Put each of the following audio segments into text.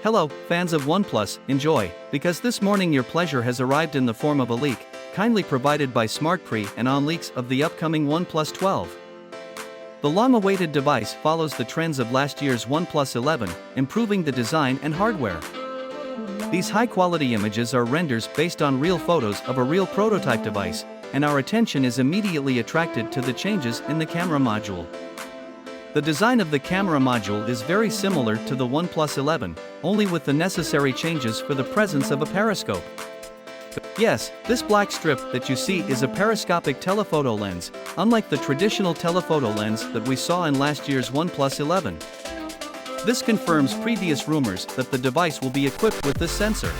Hello, fans of OnePlus, enjoy, because this morning your pleasure has arrived in the form of a leak, kindly provided by SmartPre and on leaks of the upcoming OnePlus 12. The long-awaited device follows the trends of last year's OnePlus 11, improving the design and hardware. These high-quality images are renders based on real photos of a real prototype device, and our attention is immediately attracted to the changes in the camera module. The design of the camera module is very similar to the OnePlus 11, only with the necessary changes for the presence of a periscope. Yes, this black strip that you see is a periscopic telephoto lens, unlike the traditional telephoto lens that we saw in last year's OnePlus 11. This confirms previous rumors that the device will be equipped with this sensor.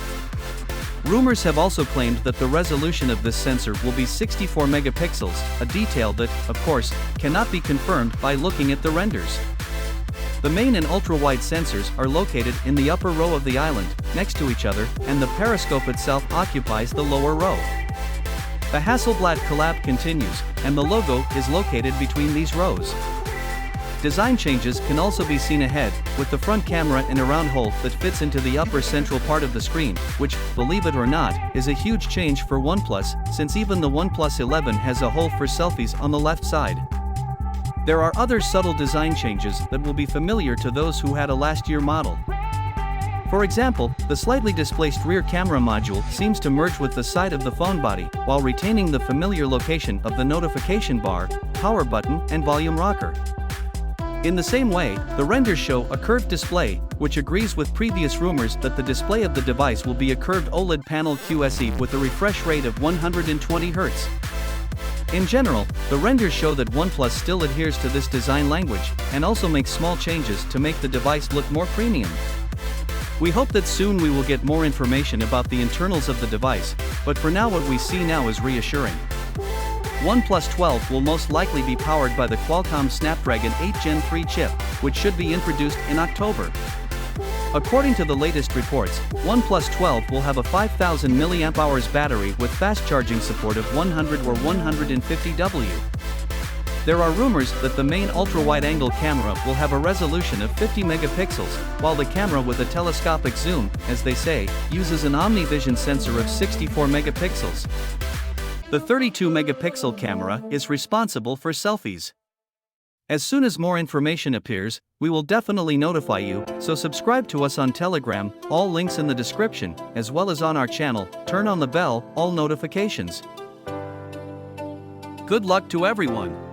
Rumors have also claimed that the resolution of this sensor will be 64 megapixels, a detail that, of course, cannot be confirmed by looking at the renders. The main and ultra-wide sensors are located in the upper row of the island, next to each other, and the periscope itself occupies the lower row. The Hasselblad collab continues, and the logo is located between these rows. Design changes can also be seen ahead, with the front camera in a round hole that fits into the upper central part of the screen, which, believe it or not, is a huge change for OnePlus, since even the OnePlus 11 has a hole for selfies on the left side. There are other subtle design changes that will be familiar to those who had a last year model. For example, the slightly displaced rear camera module seems to merge with the side of the phone body, while retaining the familiar location of the notification bar, power button, and volume rocker. In the same way, the renders show a curved display, which agrees with previous rumors that the display of the device will be a curved OLED panel QHD with a refresh rate of 120 Hz. In general, the renders show that OnePlus still adheres to this design language, and also makes small changes to make the device look more premium. We hope that soon we will get more information about the internals of the device, but for now what we see now is reassuring. OnePlus 12 will most likely be powered by the Qualcomm Snapdragon 8 Gen 3 chip, which should be introduced in October. According to the latest reports, OnePlus 12 will have a 5000 mAh battery with fast charging support of 100 or 150 W. There are rumors that the main ultra-wide-angle camera will have a resolution of 50 megapixels, while the camera with a telescopic zoom, as they say, uses an OmniVision sensor of 64 megapixels. The 32-megapixel camera is responsible for selfies. As soon as more information appears, we will definitely notify you, so subscribe to us on Telegram, all links in the description, as well as on our channel, turn on the bell, all notifications. Good luck to everyone!